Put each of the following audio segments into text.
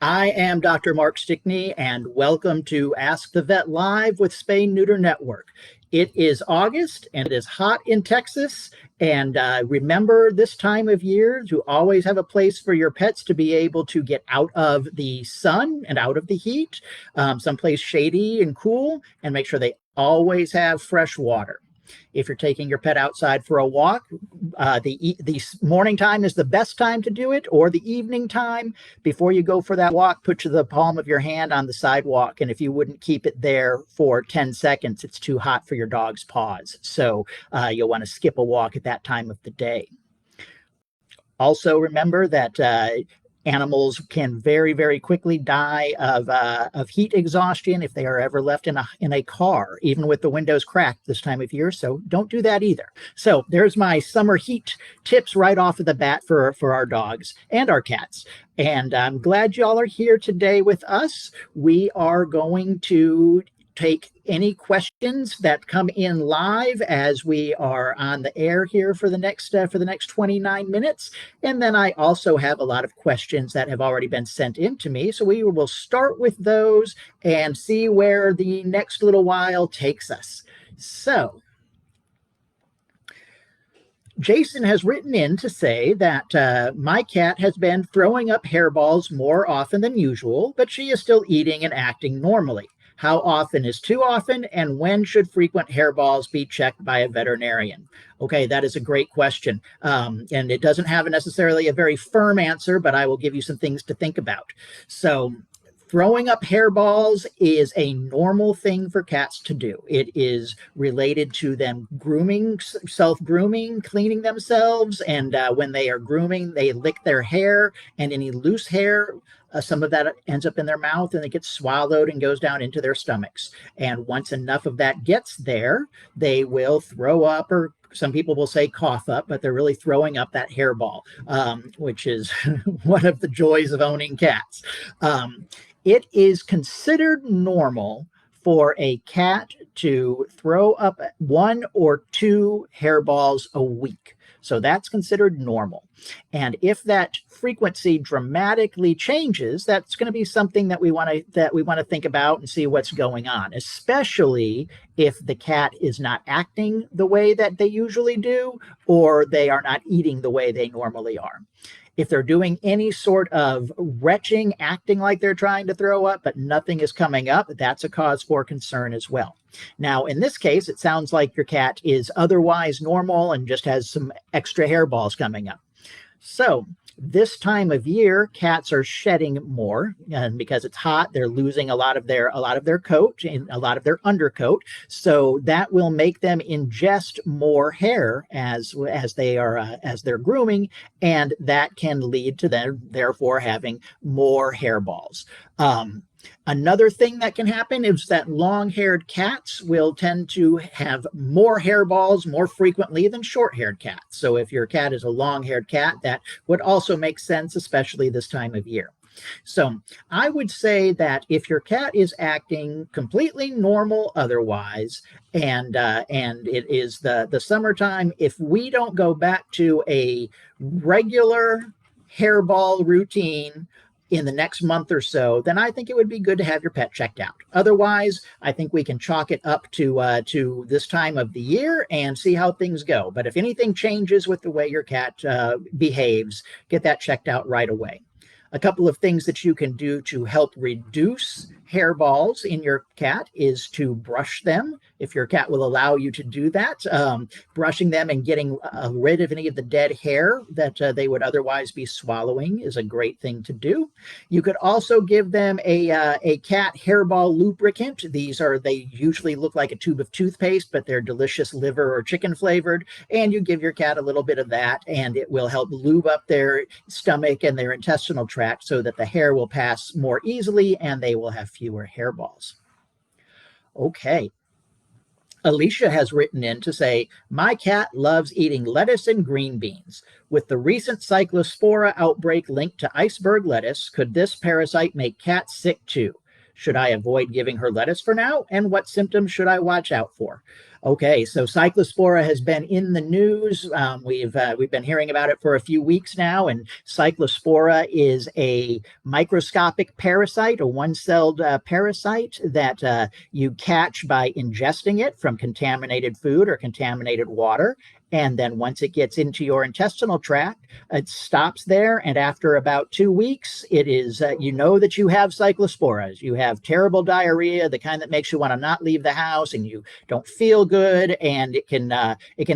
I am Dr. Mark Stickney, and welcome to Ask the Vet Live with Spay Neuter Network. It is August, and it is hot in Texas. And remember this time of year to always have a place for your pets to be able to get out of the sun and out of the heat, someplace shady and cool, and make sure they always have fresh water. If you're taking your pet outside for a walk, the morning time is the best time to do it, or the evening time. Before you go for that walk, put the palm of your hand on the sidewalk. And if you wouldn't keep it there for 10 seconds, it's too hot for your dog's paws. So you'll want to skip a walk at that time of the day. Also, remember that animals can very, very quickly die of heat exhaustion if they are ever left in a car, even with the windows cracked this time of year. So don't do that either. So there's my summer heat tips right off of the bat for our dogs and our cats. And I'm glad y'all are here today with us. We are going to take any questions that come in live as we are on the air here for the next 29 minutes. And then I also have a lot of questions that have already been sent in to me. So we will start with those and see where the next little while takes us. So Jason has written in to say that my cat has been throwing up hairballs more often than usual, but she is still eating and acting normally. How often is too often, and when should frequent hairballs be checked by a veterinarian? Okay, that is a great question. And it doesn't have necessarily a very firm answer, but I will give you some things to think about. So throwing up hairballs is a normal thing for cats to do. It is related to them grooming, self-grooming, cleaning themselves, and when they are grooming, they lick their hair, and any loose hair, some of that ends up in their mouth and it gets swallowed and goes down into their stomachs. And once enough of that gets there, they will throw up, or some people will say cough up, but they're really throwing up that hairball, which is one of the joys of owning cats. It is considered normal for a cat to throw up 1 or 2 hairballs a week. So that's considered normal. And if that frequency dramatically changes, that's going to be something that we want to think about and see what's going on, especially if the cat is not acting the way that they usually do, or they are not eating the way they normally are. If they're doing any sort of retching, acting like they're trying to throw up, but nothing is coming up, that's a cause for concern as well. Now, in this case, it sounds like your cat is otherwise normal and just has some extra hairballs coming up. So this time of year, cats are shedding more, and because it's hot, they're losing a lot of their coat and a lot of their undercoat. So that will make them ingest more hair as they're grooming, and that can lead to them therefore having more hairballs. Another thing that can happen is that long-haired cats will tend to have more hairballs more frequently than short-haired cats. So if your cat is a long-haired cat, that would also make sense, especially this time of year. So I would say that if your cat is acting completely normal otherwise, and it is the summertime, if we don't go back to a regular hairball routine in the next month or so, then I think it would be good to have your pet checked out. Otherwise, I think we can chalk it up to this time of the year and see how things go. But if anything changes with the way your cat behaves, get that checked out right away. A couple of things that you can do to help reduce hairballs in your cat is to brush them, if your cat will allow you to do that. Brushing them and getting rid of any of the dead hair that they would otherwise be swallowing is a great thing to do. You could also give them a cat hairball lubricant. They usually look like a tube of toothpaste, but they're delicious liver or chicken flavored. And you give your cat a little bit of that, and it will help lube up their stomach and their intestinal tract so that the hair will pass more easily and they will have fewer hairballs. Okay. Alicia has written in to say, my cat loves eating lettuce and green beans. With the recent Cyclospora outbreak linked to iceberg lettuce, could this parasite make cats sick too? Should I avoid giving her lettuce for now? And what symptoms should I watch out for? Okay, so Cyclospora has been in the news. We've been hearing about it for a few weeks now, and Cyclospora is a microscopic parasite, a one-celled parasite that you catch by ingesting it from contaminated food or contaminated water. And then once it gets into your intestinal tract, it stops there. And after about 2 weeks, it is, you know that you have cyclosporas. You have terrible diarrhea, the kind that makes you want to not leave the house, and you don't feel good. And it can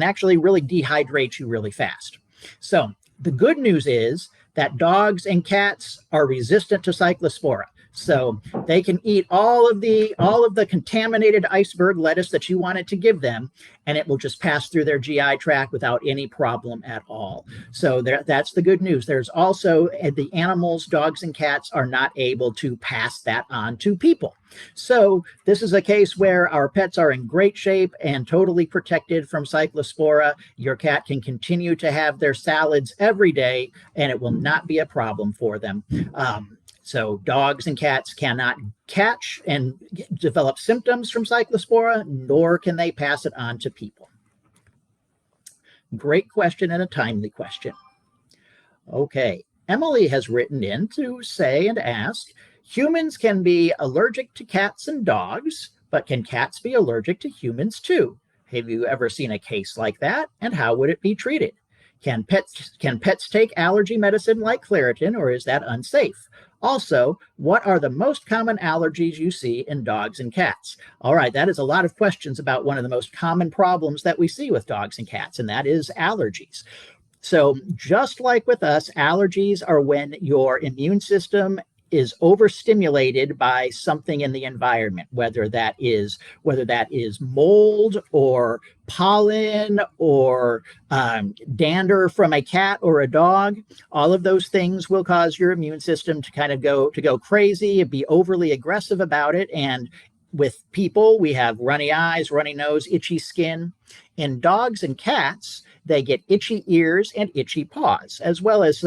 actually really dehydrate you really fast. So the good news is that dogs and cats are resistant to cyclospora. So they can eat all of the contaminated iceberg lettuce that you wanted to give them, and it will just pass through their GI tract without any problem at all. So that's the good news. There's also the animals, dogs and cats, are not able to pass that on to people. So this is a case where our pets are in great shape and totally protected from cyclospora. Your cat can continue to have their salads every day, and it will not be a problem for them. So dogs and cats cannot catch and develop symptoms from cyclospora, nor can they pass it on to people. Great question and a timely question. Okay, Emily has written in to say and ask, humans can be allergic to cats and dogs, but can cats be allergic to humans too? Have you ever seen a case like that, and how would it be treated? Can pets take allergy medicine like Claritin, or is that unsafe? Also, what are the most common allergies you see in dogs and cats? All right, that is a lot of questions about one of the most common problems that we see with dogs and cats, and that is allergies. So just like with us, allergies are when your immune system is overstimulated by something in the environment, whether that is mold or pollen or dander from a cat or a dog. All of those things will cause your immune system to kind of go crazy and be overly aggressive about it. And with people, we have runny eyes, runny nose, itchy skin. In dogs and cats, they get itchy ears and itchy paws, as well as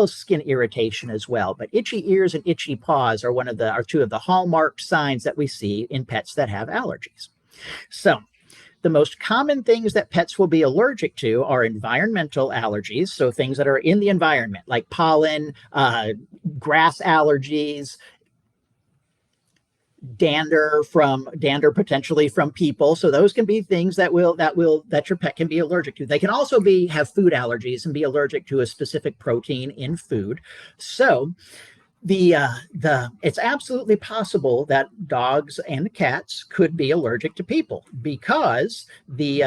skin irritation as well. But itchy ears and itchy paws are two of the hallmark signs that we see in pets that have allergies. So the most common things that pets will be allergic to are environmental allergies, so things that are in the environment, like pollen, grass allergies, dander potentially from people. So those can be things that your pet can be allergic to. They can also have food allergies and be allergic to a specific protein in food. So it's absolutely possible that dogs and cats could be allergic to people because we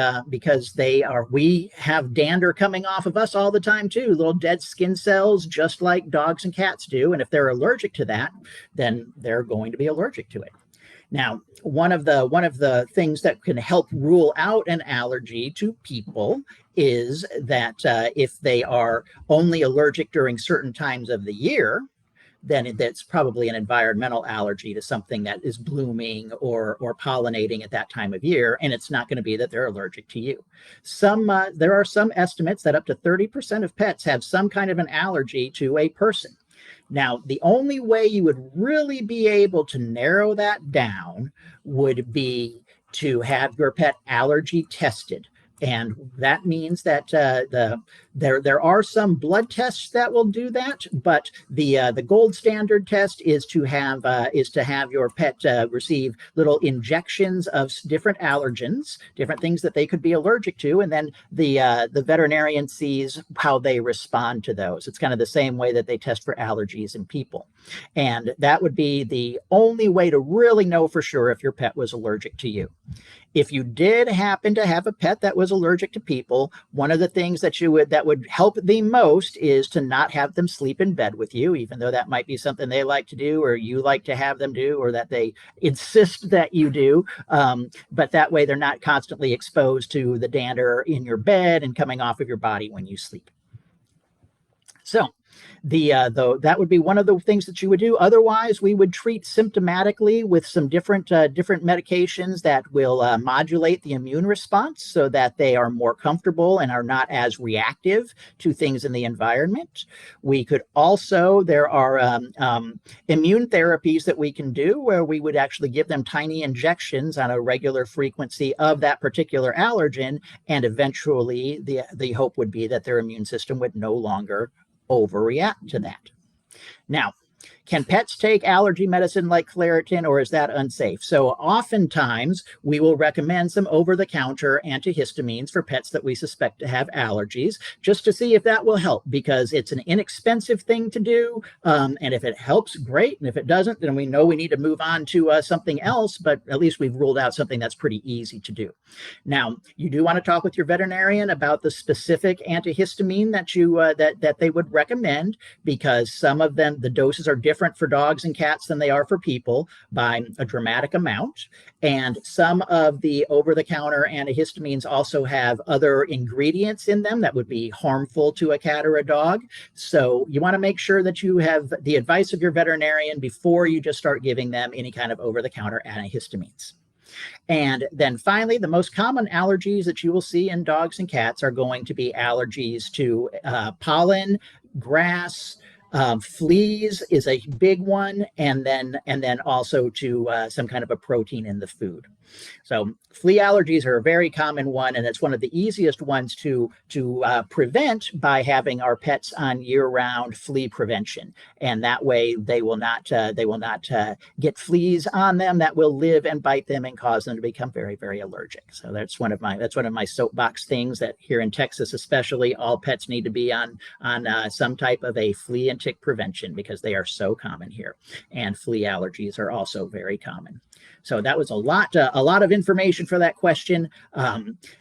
have dander coming off of us all the time too, little dead skin cells, just like dogs and cats do. And if they're allergic to that, then they're going to be allergic to it. Now, one of the things that can help rule out an allergy to people is that if they are only allergic during certain times of the year, then that's probably an environmental allergy to something that is blooming or pollinating at that time of year, and it's not going to be that they're allergic to you. There are some estimates that up to 30% of pets have some kind of an allergy to a person. Now, the only way you would really be able to narrow that down would be to have your pet allergy tested. And that means that there are some blood tests that will do that, but the gold standard test is to have your pet receive little injections of different allergens, different things that they could be allergic to, and then the veterinarian sees how they respond to those. It's kind of the same way that they test for allergies in people, and that would be the only way to really know for sure if your pet was allergic to you. If you did happen to have a pet that was allergic to people, one of the things that would help the most is to not have them sleep in bed with you, even though that might be something they like to do or you like to have them do or that they insist that you do. But that way they're not constantly exposed to the dander in your bed and coming off of your body when you sleep. So That would be one of the things that you would do. Otherwise, we would treat symptomatically with some different medications that will modulate the immune response so that they are more comfortable and are not as reactive to things in the environment. We could also, there are immune therapies that we can do where we would actually give them tiny injections on a regular frequency of that particular allergen, and eventually the hope would be that their immune system would no longer overreact to that. Now, can pets take allergy medicine like Claritin, or is that unsafe? So oftentimes we will recommend some over-the-counter antihistamines for pets that we suspect to have allergies, just to see if that will help, because it's an inexpensive thing to do. And if it helps, great. And if it doesn't, then we know we need to move on to something else, but at least we've ruled out something that's pretty easy to do. Now, you do want to talk with your veterinarian about the specific antihistamine that you that they would recommend, because some of them, the doses are different for dogs and cats than they are for people by a dramatic amount. And some of the over-the-counter antihistamines also have other ingredients in them that would be harmful to a cat or a dog. So you want to make sure that you have the advice of your veterinarian before you just start giving them any kind of over-the-counter antihistamines. And then finally, the most common allergies that you will see in dogs and cats are going to be allergies to pollen, grass, fleas is a big one, and then also to some kind of a protein in the food. So flea allergies are a very common one, and it's one of the easiest ones to prevent by having our pets on year-round flea prevention, and that way they will not get fleas on them that will live and bite them and cause them to become very, very allergic. So that's one of my soapbox things, that here in Texas especially, all pets need to be on some type of a flea and tick prevention, because they are so common here, and flea allergies are also very common. So that was a lot of information for that question.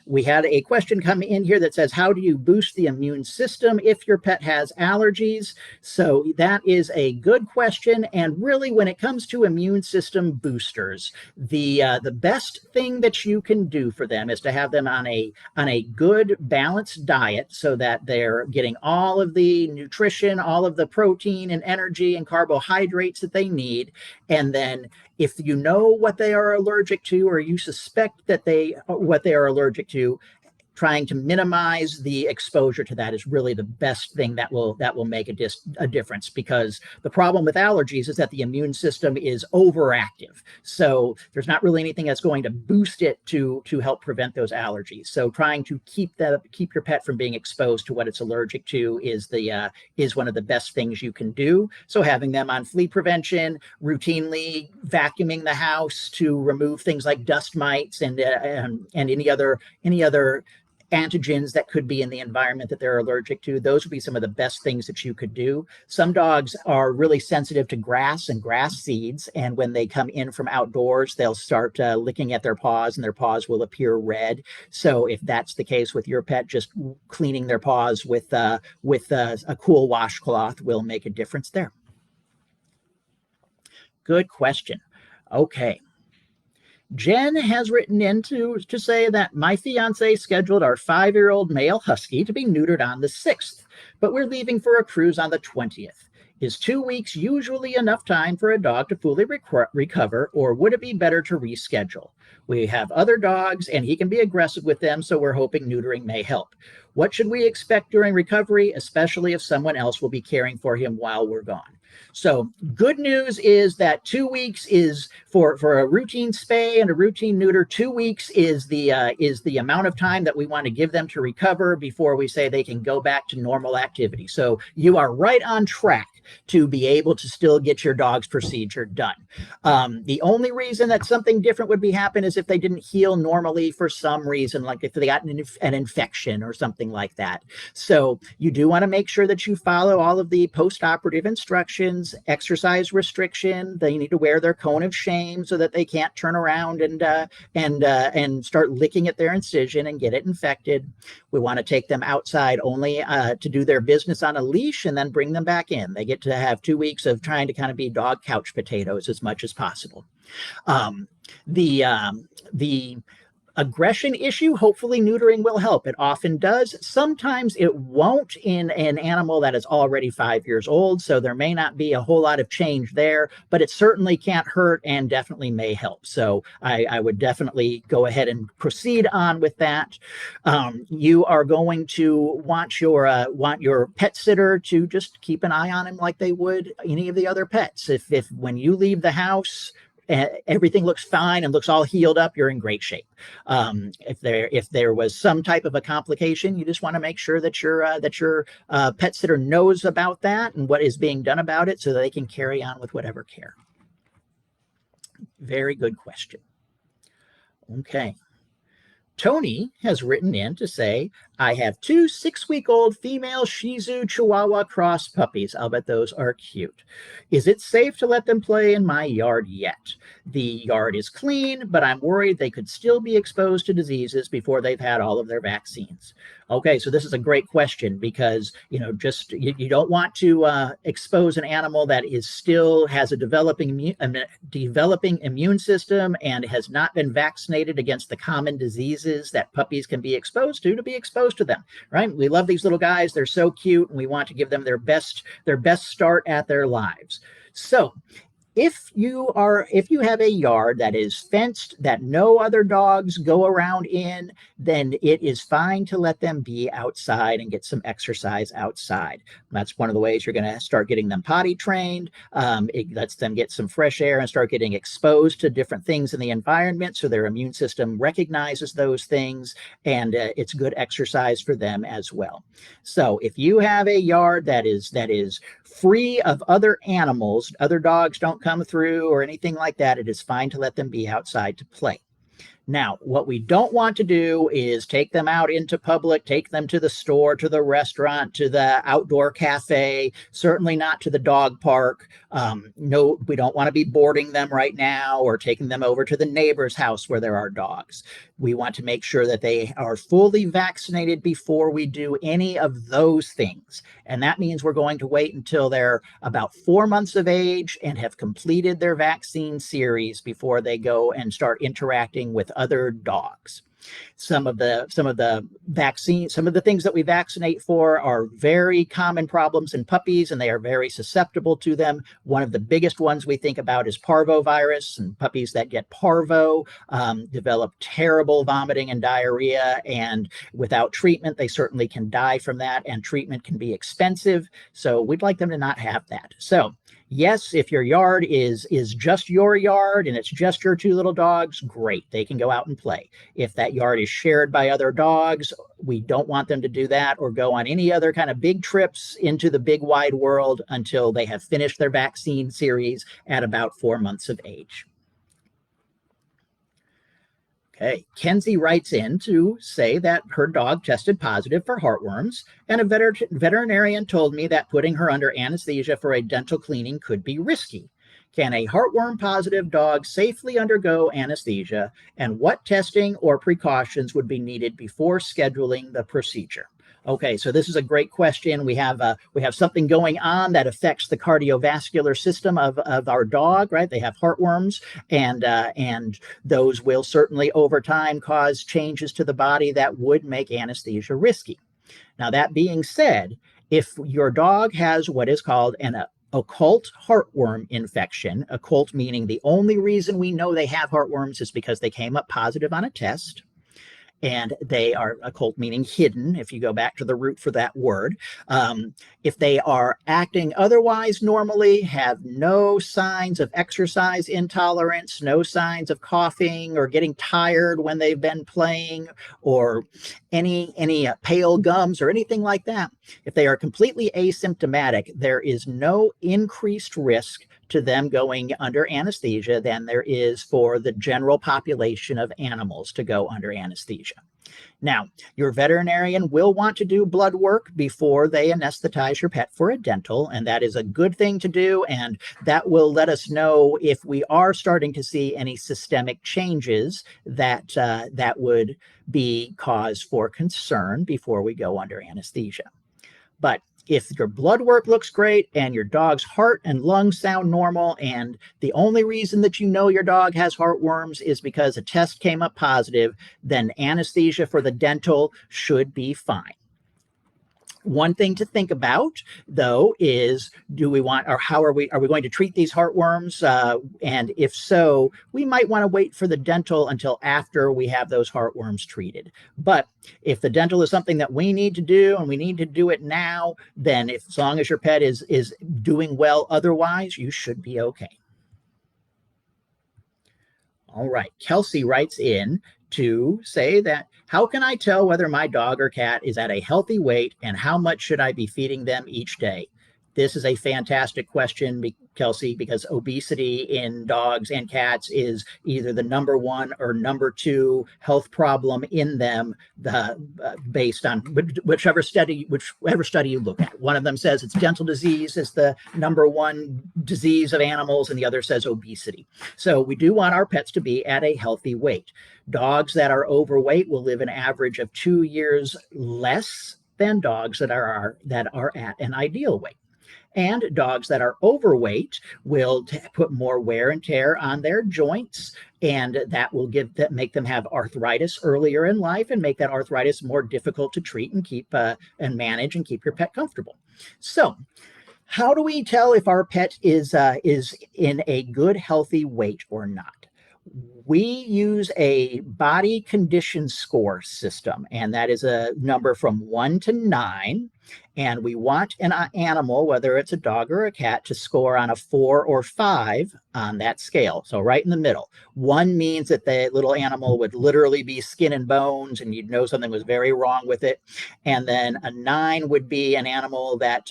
We had a question come in here that says, how do you boost the immune system if your pet has allergies? So that is a good question. And really, when it comes to immune system boosters, the best thing that you can do for them is to have them on a good balanced diet, so that they're getting all of the nutrition, all of the protein and energy and carbohydrates that they need. And then if you know what they are allergic to, or you suspect that what they are allergic to, trying to minimize the exposure to that is really the best thing that will make a difference, because the problem with allergies is that the immune system is overactive. So there's not really anything that's going to boost it to help prevent those allergies. So trying to keep your pet from being exposed to what it's allergic to is one of the best things you can do. So having them on flea prevention, routinely vacuuming the house to remove things like dust mites and any other antigens that could be in the environment that they're allergic to, those would be some of the best things that you could do. Some dogs are really sensitive to grass and grass seeds, and when they come in from outdoors, they'll start licking at their paws, and their paws will appear red. So if that's the case with your pet, just cleaning their paws with a cool washcloth will make a difference there. Good question. Okay. Jen has written in to say that my fiance scheduled our 5-year-old male husky to be neutered on the 6th, but we're leaving for a cruise on the 20th. Is 2 weeks usually enough time for a dog to fully recover, or would it be better to reschedule? We have other dogs, and he can be aggressive with them, so we're hoping neutering may help. What should we expect during recovery, especially if someone else will be caring for him while we're gone? So good news is that 2 weeks is for a routine spay and a routine neuter. 2 weeks is the amount of time that we want to give them to recover before we say they can go back to normal activity. So you are right on track to be able to still get your dog's procedure done. The only reason that something different would be happen is if they didn't heal normally for some reason, like if they got an infection or something like that. So you do want to make sure that you follow all of the post-operative instructions, exercise restriction. They need to wear their cone of shame so that they can't turn around and start licking at their incision and get it infected. We want to take them outside only to do their business on a leash, and then bring them back in. They get to have 2 weeks of trying to kind of be dog couch potatoes as much as possible. The aggression issue, hopefully neutering will help. It often does. Sometimes it won't in an animal that is already 5 years old, so there may not be a whole lot of change there, but it certainly can't hurt and definitely may help. So I would definitely go ahead and proceed on with that. You are going to want your pet sitter to just keep an eye on him like they would any of the other pets. If when you leave the house, everything looks fine and looks all healed up, you're in great shape. If there was some type of a complication, you just want to make sure that your pet sitter knows about that and what is being done about it so that they can carry on with whatever care. Very good question. Okay. Tony has written in to say, I have 2 6-week-old female Shih Tzu Chihuahua cross puppies. I'll bet those are cute. Is it safe to let them play in my yard yet? The yard is clean, but I'm worried they could still be exposed to diseases before they've had all of their vaccines. Okay, so this is a great question because, you don't want to expose an animal that still has a developing immune system and has not been vaccinated against the common diseases that puppies can be exposed to be exposed to them, right? We love these little guys. They're so cute, and we want to give them their best start at their lives. So if you have a yard that is fenced, that no other dogs go around in, then it is fine to let them be outside and get some exercise outside. That's one of the ways you're going to start getting them potty trained. It lets them get some fresh air and start getting exposed to different things in the environment so their immune system recognizes those things, and it's good exercise for them as well. So if you have a yard that is free of other animals, other dogs don't come through or anything like that, it is fine to let them be outside to play. Now, what we don't want to do is take them out into public, take them to the store, to the restaurant, to the outdoor cafe, certainly not to the dog park. No, we don't want to be boarding them right now or taking them over to the neighbor's house where there are dogs. We want to make sure that they are fully vaccinated before we do any of those things. And that means we're going to wait until they're about 4 months of age and have completed their vaccine series before they go and start interacting with other dogs. Some of the things that we vaccinate for are very common problems in puppies, and they are very susceptible to them. One of the biggest ones we think about is parvovirus, and puppies that get parvo develop terrible vomiting and diarrhea, and without treatment, they certainly can die from that, and treatment can be expensive. So we'd like them to not have that. So yes, if your yard is just your yard and it's just your 2 little dogs, great. They can go out and play. If that yard is shared by other dogs, we don't want them to do that or go on any other kind of big trips into the big wide world until they have finished their vaccine series at about 4 months of age. Okay, Kenzie writes in to say that her dog tested positive for heartworms, and a veterinarian told me that putting her under anesthesia for a dental cleaning could be risky. Can a heartworm-positive dog safely undergo anesthesia, and what testing or precautions would be needed before scheduling the procedure? Okay, so this is a great question. We have something going on that affects the cardiovascular system of our dog, right? They have heartworms, and those will certainly over time cause changes to the body that would make anesthesia risky. Now, that being said, if your dog has what is called an occult heartworm infection, occult meaning the only reason we know they have heartworms is because they came up positive on a test, and they are occult meaning hidden, if you go back to the root for that word. If they are acting otherwise normally, have no signs of exercise intolerance, no signs of coughing or getting tired when they've been playing, or any pale gums or anything like that, if they are completely asymptomatic, there is no increased risk to them going under anesthesia than there is for the general population of animals to go under anesthesia. Now, your veterinarian will want to do blood work before they anesthetize your pet for a dental, and that is a good thing to do, and that will let us know if we are starting to see any systemic changes that would be cause for concern before we go under anesthesia. But If your blood work looks great and your dog's heart and lungs sound normal, and the only reason that you know your dog has heartworms is because a test came up positive, then anesthesia for the dental should be fine. One thing to think about, though, is do we want, or how are we going to treat these heartworms? And if so, we might want to wait for the dental until after we have those heartworms treated. But if the dental is something that we need to do and we need to do it now, then as long as your pet is doing well otherwise, you should be okay. All right, Kelsey writes in to say that, how can I tell whether my dog or cat is at a healthy weight and how much should I be feeding them each day? This is a fantastic question, Kelsey, because obesity in dogs and cats is either the #1 or #2 health problem in them, based on whichever study you look at. One of them says it's dental disease is the #1 disease of animals, and the other says obesity. So we do want our pets to be at a healthy weight. Dogs that are overweight will live an average of 2 years less than dogs that are at an ideal weight. And dogs that are overweight will put more wear and tear on their joints, and that will make them have arthritis earlier in life and make that arthritis more difficult to treat and keep and manage and keep your pet comfortable. So, how do we tell if our pet is in a good, healthy weight or not? We use a body condition score system, and that is a number from 1 to 9. And we want an animal, whether it's a dog or a cat, to score on a 4 or 5 on that scale. So right in the middle. 1 means that the little animal would literally be skin and bones, and you'd know something was very wrong with it. And then a 9 would be an animal that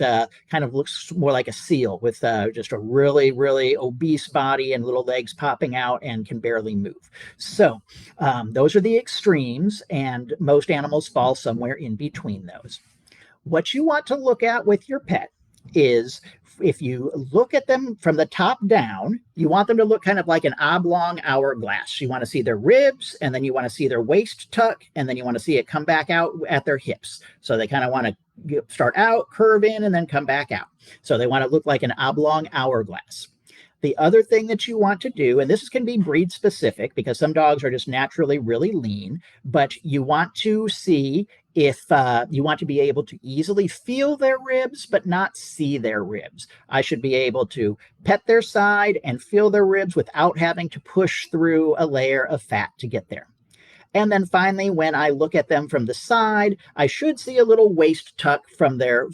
kind of looks more like a seal with just a really, really obese body and little legs popping out and can barely move. So those are the extremes, and most animals fall somewhere in between those. What you want to look at with your pet is, if you look at them from the top down, you want them to look kind of like an oblong hourglass. You want to see their ribs, and then you want to see their waist tuck, and then you want to see it come back out at their hips. So they kind of want to start out, curve in, and then come back out. So they want to look like an oblong hourglass. The other thing that you want to do, and this can be breed specific because some dogs are just naturally really lean, but you want to see if you want to be able to easily feel their ribs, but not see their ribs. I should be able to pet their side and feel their ribs without having to push through a layer of fat to get there. And then finally, when I look at them from the side, I should see a little waist tuck from their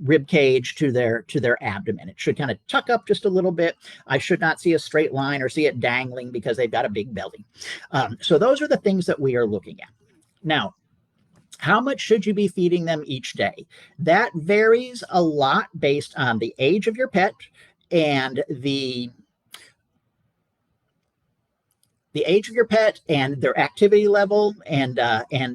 rib cage to their abdomen. It should kind of tuck up just a little bit. I should not see a straight line or see it dangling because they've got a big belly. So those are the things that we are looking at. Now, how much should you be feeding them each day? That varies a lot based on the age of your pet and the age of your pet and their activity level. And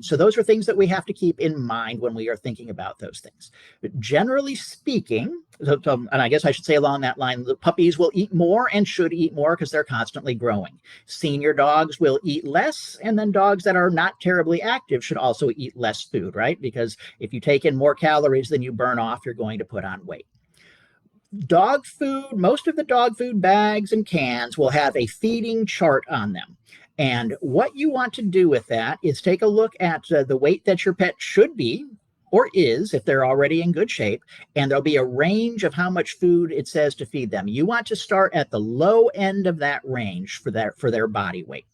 so those are things that we have to keep in mind when we are thinking about those things. But generally speaking, and I guess I should say along that line, the puppies will eat more and should eat more because they're constantly growing. Senior dogs will eat less, and then dogs that are not terribly active should also eat less food, right? Because if you take in more calories than you burn off, you're going to put on weight. Dog food, most of the dog food bags and cans will have a feeding chart on them. And what you want to do with that is take a look at the weight that your pet should be or is, if they're already in good shape, and there'll be a range of how much food it says to feed them. You want to start at the low end of that range for their body weight.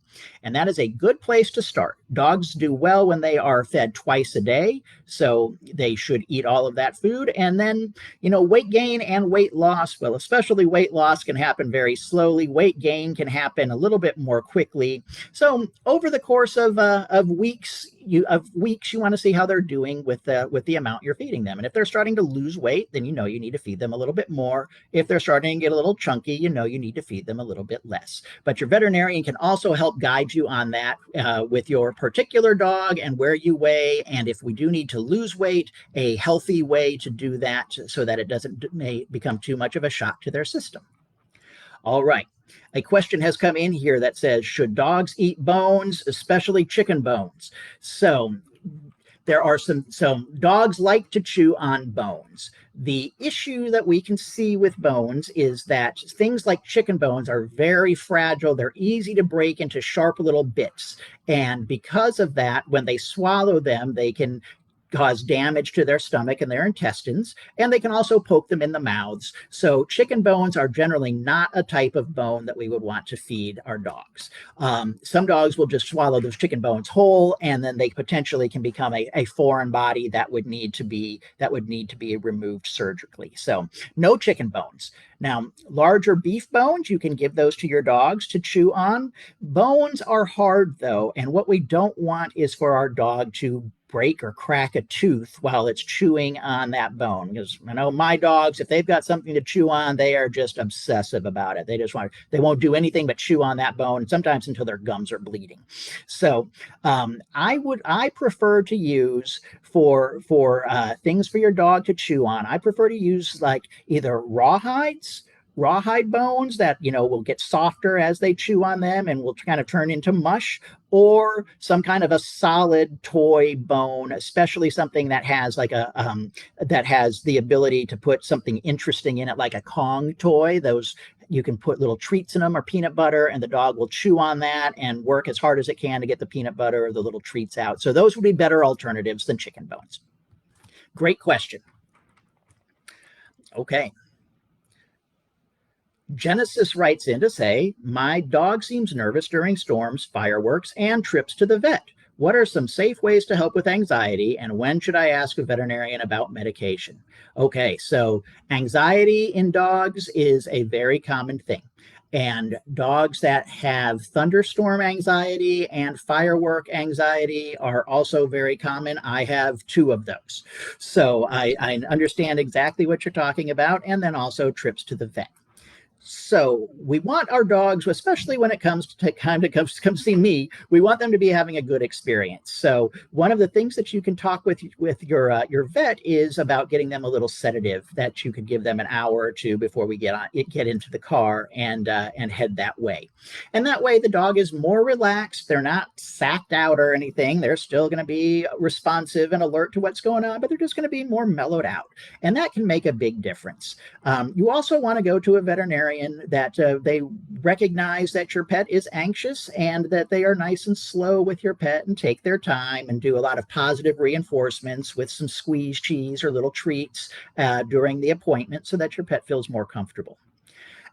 And that is a good place to start. Dogs do well when they are fed twice a day, so they should eat all of that food. And then, weight gain and weight loss, well, especially weight loss can happen very slowly. Weight gain can happen a little bit more quickly. So over the course of weeks, you want to see how they're doing with the amount you're feeding them. And if they're starting to lose weight, then you need to feed them a little bit more. If they're starting to get a little chunky, you need to feed them a little bit less. But your veterinarian can also help guide you on that with your particular dog and where you weigh. And if we do need to lose weight, a healthy way to do that so that it may become too much of a shock to their system. All right. A question has come in here that says, should dogs eat bones, especially chicken bones? So there are some dogs like to chew on bones. The issue that we can see with bones is that things like chicken bones are very fragile. They're easy to break into sharp little bits. And because of that, when they swallow them, they can cause damage to their stomach and their intestines, and they can also poke them in the mouths. So chicken bones are generally not a type of bone that we would want to feed our dogs. Some dogs will just swallow those chicken bones whole, and then they potentially can become a foreign body that would need to be removed surgically. So no chicken bones. Now, larger beef bones, you can give those to your dogs to chew on. Bones are hard, though, and what we don't want is for our dog to break or crack a tooth while it's chewing on that bone. Because I know my dogs, if they've got something to chew on, they are just obsessive about it. They won't do anything but chew on that bone, sometimes until their gums are bleeding. So I prefer to use for things for your dog to chew on. I prefer to use like either rawhide bones that will get softer as they chew on them and will kind of turn into mush, or some kind of a solid toy bone, especially something that has that has the ability to put something interesting in it, like a Kong toy. Those you can put little treats in them or peanut butter, and the dog will chew on that and work as hard as it can to get the peanut butter or the little treats out. So those would be better alternatives than chicken bones. Great question. Okay. Genesis writes in to say, my dog seems nervous during storms, fireworks, and trips to the vet. What are some safe ways to help with anxiety, and when should I ask a veterinarian about medication? Okay, so anxiety in dogs is a very common thing. And dogs that have thunderstorm anxiety and firework anxiety are also very common. I have 2 of those. So I understand exactly what you're talking about, and then also trips to the vet. So we want our dogs, especially when it comes to time to come see me, we want them to be having a good experience. So one of the things that you can talk with your vet is about getting them a little sedative that you could give them an hour or 2 before we get into the car and head that way. And that way the dog is more relaxed. They're not sacked out or anything. They're still going to be responsive and alert to what's going on, but they're just going to be more mellowed out. And that can make a big difference. You also want to go to a veterinarian that they recognize that your pet is anxious and that they are nice and slow with your pet and take their time and do a lot of positive reinforcements with some squeeze cheese or little treats during the appointment so that your pet feels more comfortable.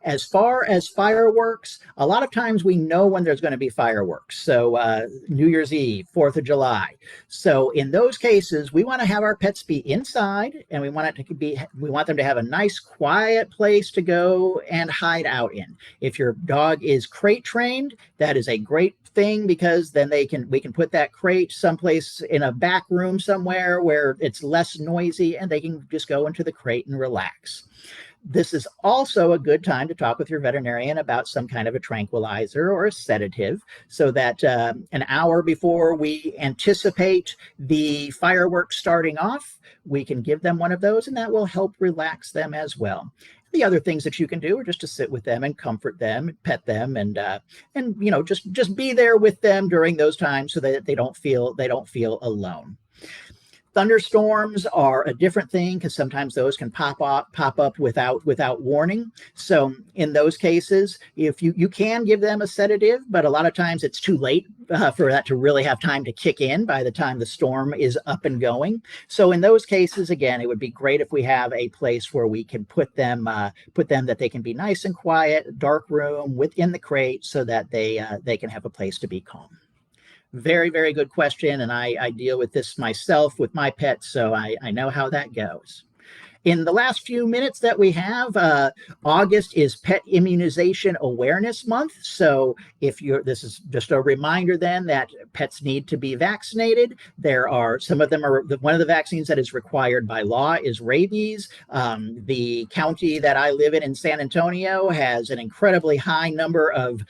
As far as fireworks, a lot of times we know when there's going to be fireworks. So New Year's Eve, 4th of July. So in those cases, we want to have our pets be inside, and we want them to have a nice quiet place to go and hide out in. If your dog is crate trained, that is a great thing, because then we can put that crate someplace in a back room somewhere where it's less noisy, and they can just go into the crate and relax. This is also a good time to talk with your veterinarian about some kind of a tranquilizer or a sedative, so that an hour before we anticipate the fireworks starting off, we can give them one of those, and that will help relax them as well. The other things that you can do are just to sit with them and comfort them, pet them, and just be there with them during those times so that they don't feel alone. Thunderstorms are a different thing, because sometimes those can pop up without warning. So in those cases, if you can give them a sedative, but a lot of times it's too late for that to really have time to kick in by the time the storm is up and going. So in those cases, again, it would be great if we have a place where we can put them that they can be nice and quiet, dark room within the crate, so that they can have a place to be calm. Very, very good question. And I deal with this myself with my pets, so I know how that goes. In the last few minutes that we have, August is Pet Immunization Awareness Month. So this is just a reminder then that pets need to be vaccinated. There are some of them one of the vaccines that is required by law is rabies. The county that I live in San Antonio, has an incredibly high number of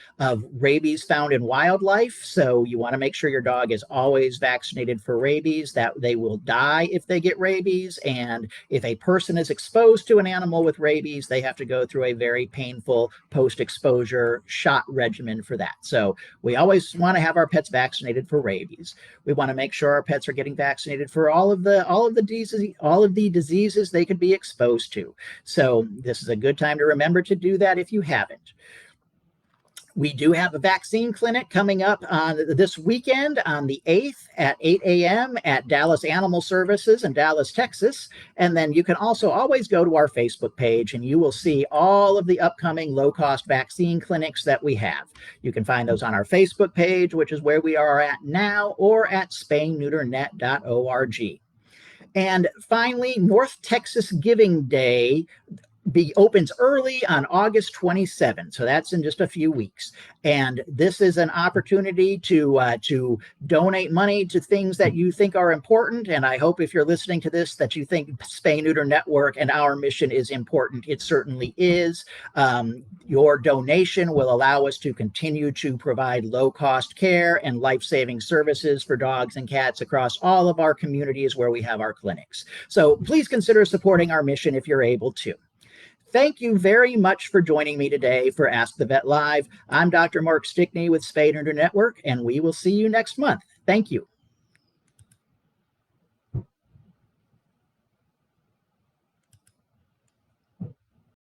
rabies found in wildlife. So you want to make sure your dog is always vaccinated for rabies, that they will die if they get rabies. And if a person person is exposed to an animal with rabies, they have to go through a very painful post-exposure shot regimen for that. So we always want to have our pets vaccinated for rabies. We want to make sure our pets are getting vaccinated for all of the diseases they could be exposed to. So this is a good time to remember to do that if you haven't. We do have a vaccine clinic coming up this weekend on the 8th at 8 a.m. at Dallas Animal Services in Dallas, Texas. And then you can also always go to our Facebook page and you will see all of the upcoming low-cost vaccine clinics that we have. You can find those on our Facebook page, which is where we are at now, or at SpayNeuterNet.org. And finally, North Texas Giving Day opens early on August 27th. So that's in just a few weeks. And this is an opportunity to donate money to things that you think are important. And I hope if you're listening to this that you think Spay Neuter Network and our mission is important. It certainly is. Your donation will allow us to continue to provide low-cost care and life-saving services for dogs and cats across all of our communities where we have our clinics. So please consider supporting our mission if you're able to. Thank you very much for joining me today for Ask the Vet Live. I'm Dr. Mark Stickney with Spay Neuter Network, and we will see you next month. Thank you.